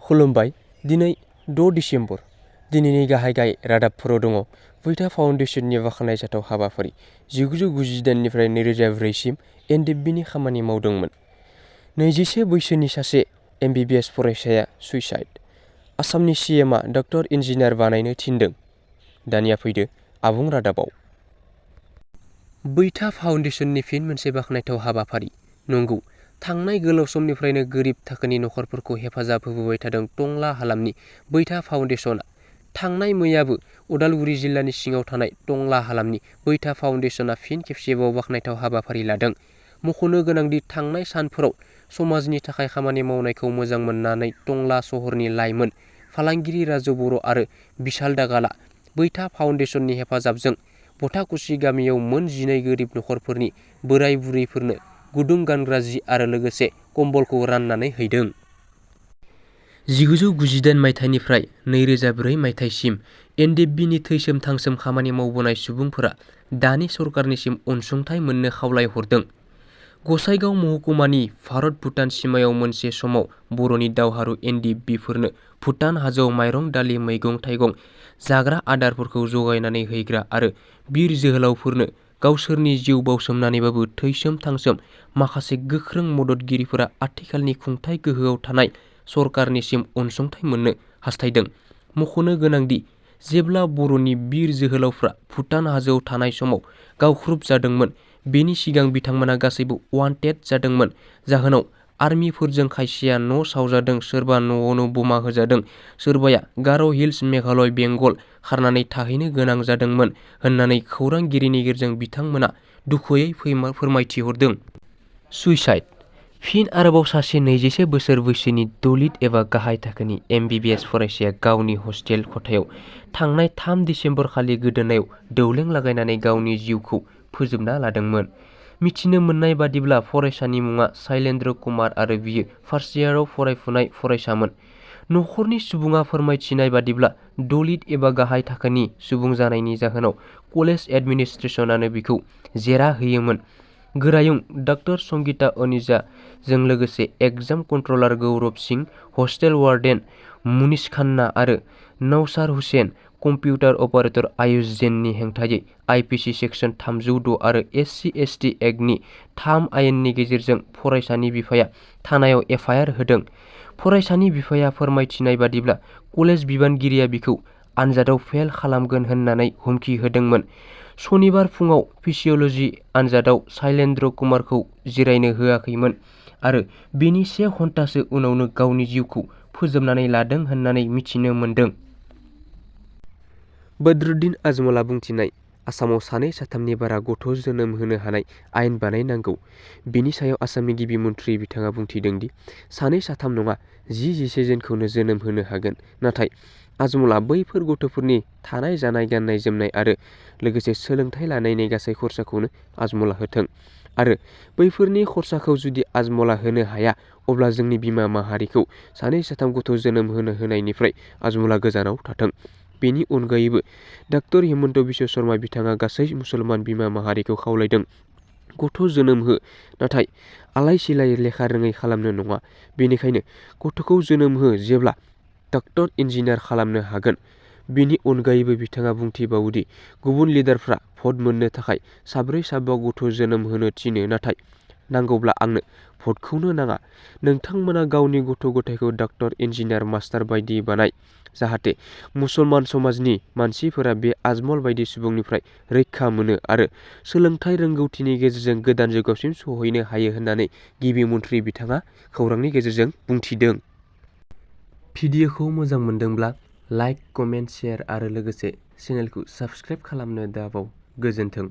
खुलुमबाय। दिनै 6 डिसेम्बर। दिनैनि गाहाय रादाबफोराव दङ बैथा फाउन्डेसननि बाख्नायजाथाव हाबाफारि 1998निफ्राय 2004 सिम एनडिएफबिनि खामानि मावदोंमोन। 21 बैसोनि सासे एमबिबिएस फरायसाया सुइसाइड। आसामनि सीएमआ डक्टर इन्जिनियार बानायनो थिनदों। दानिया फैदो आबुं रादाबाव। बैथा फाउन्डेसननि फिन मोनसे बाख्नायथाव हाबाफारि। नंगौ, थांनाय गोलाव समनिफ्रायनो गोरिब थाखोनि नखरफोरखौ हेफाजाब होबोबाय थादों टंला हालामनि बैथा फाउन्डेसनआ। थांनाय मैयाबो उदालगुरि जिल्लानि सिङाव थानाय टंला हालामनि बैथा फाउन्डेसनआ फिन खेबसेबाव बाख्नायथाव हाबाफारि लादों। मख'नो गोनांदि थांनाय सानफोराव समाजनि थाखाय खामानि मावनायखौ मोजां मोननानै टंला सहरनि लाइमोन फालांगिरि राजु बर' आरो बिशाल दागाला बैथा फाउन्डेसननि हेफाजाबजों भटाकुसि गामियाव मोन 12 गोरिब नखरफोरनि बोराय बुरैफोरनो गुदुं गानग्रा जि आरो लोगोसे कम्बलखौ राननानै हैदों। 1998 मायथाइनिफ्राय 2004 मायथाइसिम एनडिएफबिनि थैसोम थांसोम खामानि मावबोनाय सुबुंफोरा दानि सरकारनिसिम अनसुंथाइ मोननो खावलायहरदों। गसाइगाव महकुमानि भारत-भुटान सिमायाव मोनसे समाव बर'नि दावहारु एनडिएफबिफोरनो भुटान हाजोआव माइरं दालि मैगं-थाइगं जाग्रा आदारफोरखौ जगायनानै हैग्रा आरो बिर जोहोलावफोरनो गावसोरनि जिउ बावसोमनानैबाबो थैसोम थांसोम माखासे गोख्रों मददगिरिफोरा आथिखालनि खुंथाय गोहोआव थानाय सरकारनिसिम अनसुंथाइ मोननो हास्थायदों। मख'नो गोनांदि जेब्ला बर'नि बिर जोहोलावफ्रा भुटान हाजोआव थानाय समाव गावख्रुब जादोंमोन, बेनि सिगां बिथांमोना गासैबो वान्टेड जादोंमोन। जाहोनाव आर्मिफोरजों खायसेया न' सावजादों, सोरबा न'आवनो बमा होजादों, सोरबाया गार' हिल्स मेघालय बेंगल खारनानै थाहैनो गोनां जादोंमोन होननानै खौरांगिरिनि गेजेरजों बिथांमोना दुखुयै फोरमायथिहरदों। सुइसाइड। फिन आरोबाव सासे 21 बोसोर बैसोनि दलित एबा गाहाय थाखोनि एमबिबिएस फरायसाया गावनि हस्टेल खथायाव थांनाय 3 डिसेम्बर खालि गोदोनायाव दौलें लागायनानै गावनि जिउखौ फोजोबना लादोंमोन। मिथिनो मोननाय बादिब्ला फरायसानि मुङा शैलेन्द्र कुमार आरो बियो फार्स्ट इयाराव फरायफुनाय फरायसामोन। नखरनि सुबुङा फोरमायथिनाय बादिब्ला दलित एबा गाहाय थाखोनि सुबुं जानायनि जाहोनाव कलेज एडमिनिस्ट्रेसनानो बिखौ जेरा होयोमोन। गोरायुं डॉ संगीता अनिजा जों लोगोसे एग्जाम कन्ट्रलार गौरब सिंह, हस्टेल वार्डेन मुनीश खान्ना आरो नौसार हुसैन, कम्पिउटार अपारेटर आयुष जैननि हेंथायै आइपिसि सेक्सन 306 आरो SC/ST एक्टनि 3 आयेननि गेजेरजों फरायसानि बिफाया थानायाव एफआइआर होदों। फरायसानि बिफाया फोरमायथिनाय बादिब्ला कलेज बिबानगिरिया बिखौ आनजादाव फेल खालामगोन होननानै हुमखि होदोंमोन। सनिबार फुङाव फिसिअल'जि आनजादाव शैलेन्द्र कुमारखौ जिरायनो होआखैमोन आरो बेनि 1 घन्टासो उनावनो गावनि जिउखौ फोजोबनानै लादों होननानै मिथिनो मोन्दों। बद्रुद्दिन आजमलआ बुंथिनाय, आसामाव 2-3नि बारा गथ' जोनोम होनो हानाय आयेन बानायनांगौ। बेनि सायाव आसामनि गिबि मन्थ्रि बिथाङा बुंथिदों दि 2-3 नङा 10-11 जनखौनो जोनोम होनो हागोन। नाथाय आजमलआ बैफोर गथ'फोरनि थानाय, जानाय, गाननाय जोमनाय आरो लोगोसे सोलोंथाइ लानायनि गासै खरसाखौनो आजमलआ होथों आरो बैफोरनि खरसाखौ जुदि आजमलआ होनो हाया, अब्ला जोंनि बिमा माहारिखौ 2-3 गथ' जोनोम होनायनिफ्राय आजमलआ गोजानाव थाथों। बेनि अनगायैबो डॉ हिमन्त बिश्व शर्मा बिथाङा गासै मुसलमान बिमा माहारिखौ खावलायदों, गथ' जोनोम हो, नाथाय आलाय-सिलाय लेखा रोङै खालामनो नङा। बेनिखायनो गथ'खौ जोनोम हो जेब्ला डक्टर इन्जिनियार खालामनो हागोन। बेनि अनगायैबो बिथाङा बुंथिबावोदि गुबुन लिडारफ्रा भट मोननो थाखाय 4-5 गथ' जोनोम होनो थिनो, नाथाय नांगौब्ला आंनो भटखौनो नाङा। नोंथांमोना गावनि गथ' गथायखौ डक्टर, इन्जिनियार, मास्टार बायदि बानाय, जाहाथे मुसलमान समाजनि मानसिफोरा बे आजमल बायदि सुबुंनिफ्राय रैखा मोनो आरो सोलोंथाइ रोंगौथिनि गेजेरजों गोदान जुगावसिम सौहैनो हायो होननानै गिबि मन्थ्रि बिथाङा खौरांनि गेजेरजों बुंथिदों। भिडिअखौ मोजां मोनदोंब्ला लाइक, कमेन्ट, शेयार आरो लोगोसे चेनेलखौ साबस्क्राइब खालामनो दाबाव। गोजोन्थों।